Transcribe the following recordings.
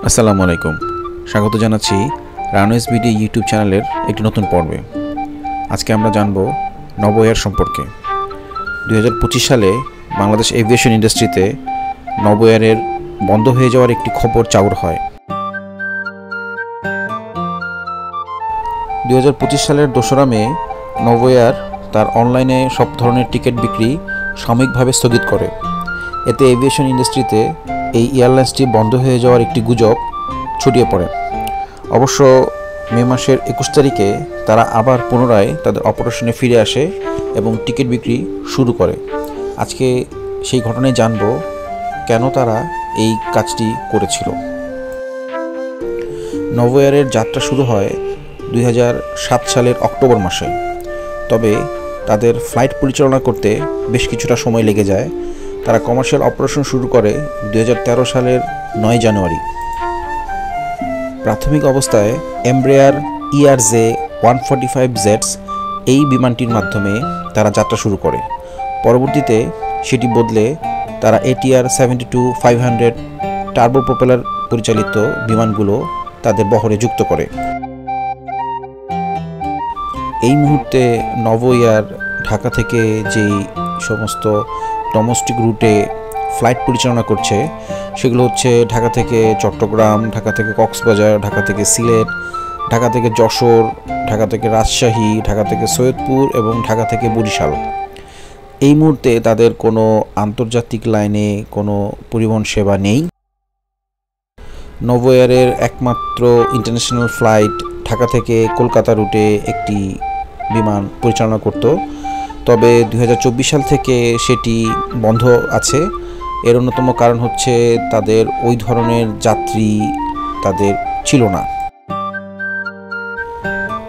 আসসালামু আলাইকুম। স্বাগত জানাচ্ছি রানওয়েজ বিডি ইউটিউব চ্যানেলের একটি নতুন পর্বে। আজকে আমরা জানব নভো এয়ার সম্পর্কে। 2025 সালে বাংলাদেশ এভিয়েশন ইন্ডাস্ট্রিতে নভো এয়ারের বন্ধ হয়ে যাওয়ার একটি খবর চাউর হয়। 2025 সালের 2রা মে নভো এয়ার তার অনলাইনে সব ধরনের টিকিট বিক্রি সাময়িকভাবে স্থগিত করে। এতে এভিয়েশন ইন্ডাস্ট্রিতে এই এয়ারলাইন্সটি বন্ধ হয়ে যাওয়ার একটি গুজব ছড়িয়ে পড়ে। অবশ্য মে মাসের 21 তারিখে তারা আবার পুনরায় তাদের অপারেশনে ফিরে আসে এবং টিকিট বিক্রি শুরু করে। আজকে সেই ঘটনায় জানব কেন তারা এই কাজটি করেছিল। নভো এয়ারের যাত্রা শুরু হয় 2007 সালের অক্টোবর মাসে। তবে তাদের ফ্লাইট পরিচালনা করতে বেশ কিছুটা সময় লেগে যায়। তারা কমার্শিয়াল অপারেশন শুরু করে 2013 সালের 9 জানুয়ারি। প্রাথমিক অবস্থায় এমব্রেয়ার ERJ-145 এই বিমানটির মাধ্যমে তারা যাত্রা শুরু করে। পরবর্তীতে সেটি বদলে তারা ATR-72-500 টার্বো প্রপেলার পরিচালিত বিমানগুলো তাদের বহরে যুক্ত করে। এই মুহূর্তে নভো এয়ার ঢাকা থেকে যেই সমস্ত ডোমেস্টিক রুটে ফ্লাইট পরিচালনা করছে সেগুলো হচ্ছে ঢাকা থেকে চট্টগ্রাম, ঢাকা থেকে কক্সবাজার, ঢাকা থেকে সিলেট, ঢাকা থেকে যশোর, ঢাকা থেকে রাজশাহী, ঢাকা থেকে সৈয়দপুর এবং ঢাকা থেকে বরিশাল। এই মুহূর্তে তাদের কোনো আন্তর্জাতিক লাইনে কোনো পরিবহন সেবা নেই। নভো এয়ারের একমাত্র ইন্টারন্যাশনাল ফ্লাইট ঢাকা থেকে কলকাতা রুটে একটি বিমান পরিচালনা করত। তবে 2024 সাল থেকে সেটি বন্ধ আছে। এর অন্যতম কারণ হচ্ছে তাদের ওই ধরনের যাত্রী তাদের ছিল না।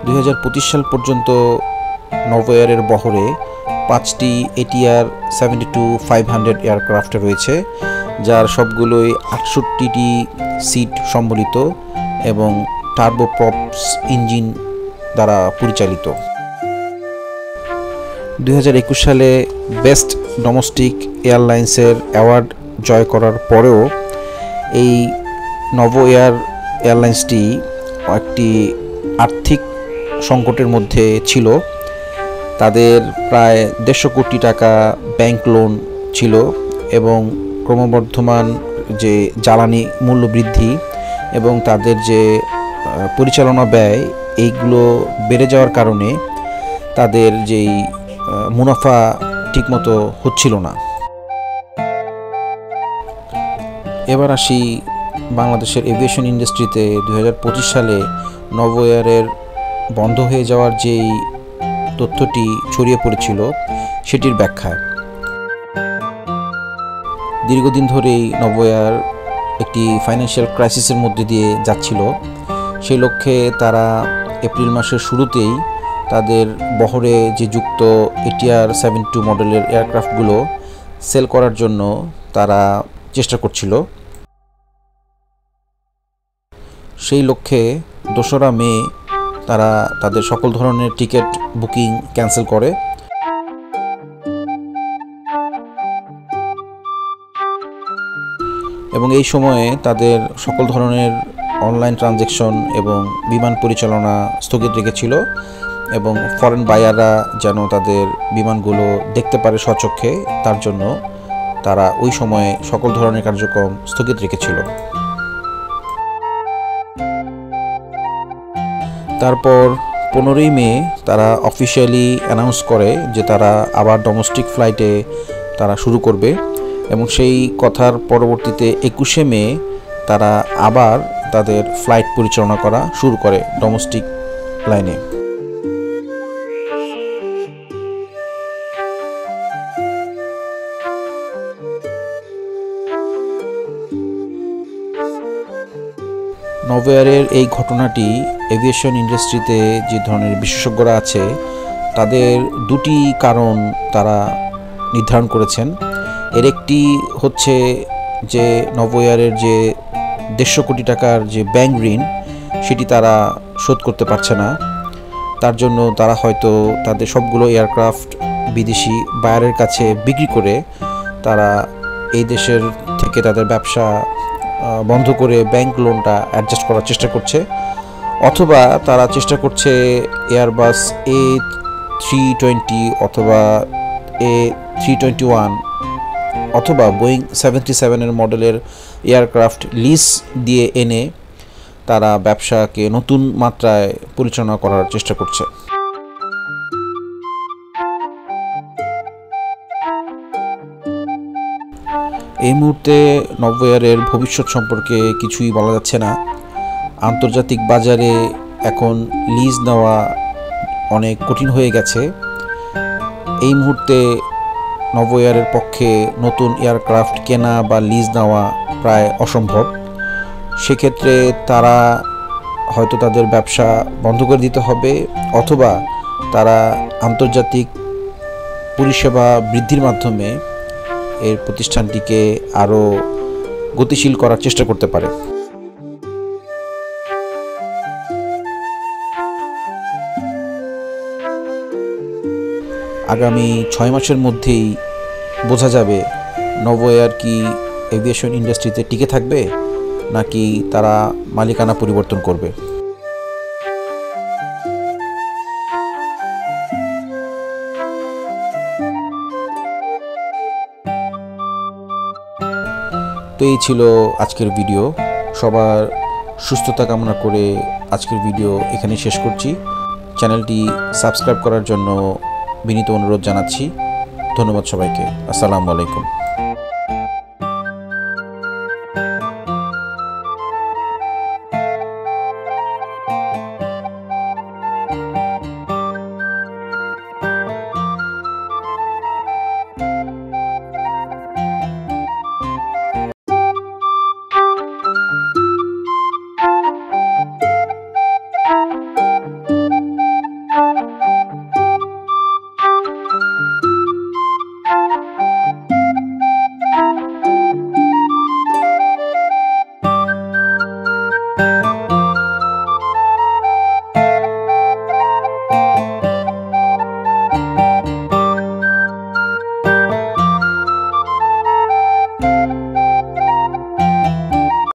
2025 সাল পর্যন্ত নভো এয়ারের বহরে 5টি ATR-72-500 এয়ারক্রাফট রয়েছে, যার সবগুলোই 68টি সিট সম্বলিত এবং টার্বোপ্রপস ইঞ্জিন দ্বারা পরিচালিত। 2021 সালে বেস্ট ডোমেস্টিক এয়ারলাইন্সের অ্যাওয়ার্ড জয় করার পরেও এই নভো এয়ারলাইন্সটি একটি আর্থিক সংকটের মধ্যে ছিল। তাদের প্রায় 150 কোটি টাকা ব্যাংক লোন ছিল এবং ক্রমবর্ধমান যে জ্বালানি মূল্য বৃদ্ধি এবং তাদের যে পরিচালনা ব্যয় এইগুলো বেড়ে যাওয়ার কারণে তাদের যেই মুনাফা ঠিকমতো হচ্ছিল না। এবার আসি বাংলাদেশের এভিয়েশন ইন্ডাস্ট্রিতে 2025 সালে নভো এয়ারের বন্ধ হয়ে যাওয়ার যেই তথ্যটি ছড়িয়ে পড়েছিল সেটির ব্যাখ্যায়। দীর্ঘদিন ধরেই নভো এয়ার একটি ফাইন্যান্সিয়াল ক্রাইসিসের মধ্যে দিয়ে যাচ্ছিল। সেই লক্ষ্যে তারা এপ্রিল মাসের শুরুতেই তাদের বহরে যে যুক্ত ATR-72 মডেলের এয়ারক্রাফটগুলো সেল করার জন্য তারা চেষ্টা করছিল। সেই লক্ষ্যে 2রা মে তারা তাদের সকল ধরনের টিকিট বুকিং ক্যান্সেল করে এবং এই সময়ে তাদের সকল ধরনের অনলাইন ট্রানজ্যাকশন এবং বিমান পরিচালনা স্থগিত রেখেছিল এবং ফরেন বায়াররা যেন তাদের বিমানগুলো দেখতে পারে স্বচক্ষে, তার জন্য তারা ওই সময়ে সকল ধরনের কার্যক্রম স্থগিত রেখেছিল। তারপর 15ই মে তারা অফিসিয়ালি অ্যানাউন্স করে যে তারা আবার ডোমেস্টিক ফ্লাইটে তারা শুরু করবে এবং সেই কথার পরবর্তীতে 21শে মে তারা আবার তাদের ফ্লাইট পরিচালনা করা শুরু করে ডোমেস্টিক লাইনে। নভো এয়ারের এই ঘটনাটি এভিয়েশন ইন্ডাস্ট্রিতে যে ধরনের বিশেষজ্ঞরা আছে তাদের দুটি কারণ তারা নির্ধারণ করেছেন। এর একটি হচ্ছে যে নভো এয়ারের যে 150 কোটি টাকার যে ব্যাংক ঋণ সেটি তারা শোধ করতে পারছে না। তার জন্য তারা হয়তো তাদের সবগুলো এয়ারক্রাফট বিদেশি বায়ারের কাছে বিক্রি করে তারা এই দেশের থেকে তাদের ব্যবসা বন্ধ করে ব্যাংক লোনটা অ্যাডজাস্ট করার চেষ্টা করছে, অথবা তারা চেষ্টা করছে এয়ারবাস A320 অথবা A321 অথবা বোয়িং 77 মডেলের এয়ারক্রাফট লিজ দিয়ে এনে তারা ব্যবসাকে নতুন মাত্রায় পরিচালনা করার চেষ্টা করছে। এই মুহূর্তে নভোএয়ারের ভবিষ্যৎ সম্পর্কে কিছুই বলা যাচ্ছে না। আন্তর্জাতিক বাজারে এখন লিজ নেওয়া অনেক কঠিন হয়ে গেছে। এই মুহূর্তে নভোএয়ারের পক্ষে নতুন এয়ারক্রাফট কেনা বা লিজ নেওয়া প্রায় অসম্ভব। সেক্ষেত্রে তারা হয়তো তাদের ব্যবসা বন্ধ করে দিতে হবে, অথবা তারা আন্তর্জাতিক পরিষেবা বৃদ্ধির মাধ্যমে এর প্রতিষ্ঠানটিকে আরও গতিশীল করার চেষ্টা করতে পারে। আগামী 6 মাসের মধ্যেই বোঝা যাবে নভোএয়ার কি এভিয়েশন ইন্ডাস্ট্রিতে টিকে থাকবে নাকি তারা মালিকানা পরিবর্তন করবে। তো এই ছিল আজকের ভিডিও। সবার সুস্থতা কামনা করে আজকের ভিডিও এখানে শেষ করছি। চ্যানেলটি সাবস্ক্রাইব করার জন্য বিনীত অনুরোধ জানাচ্ছি। ধন্যবাদ সবাইকে। আসসালামু আলাইকুম।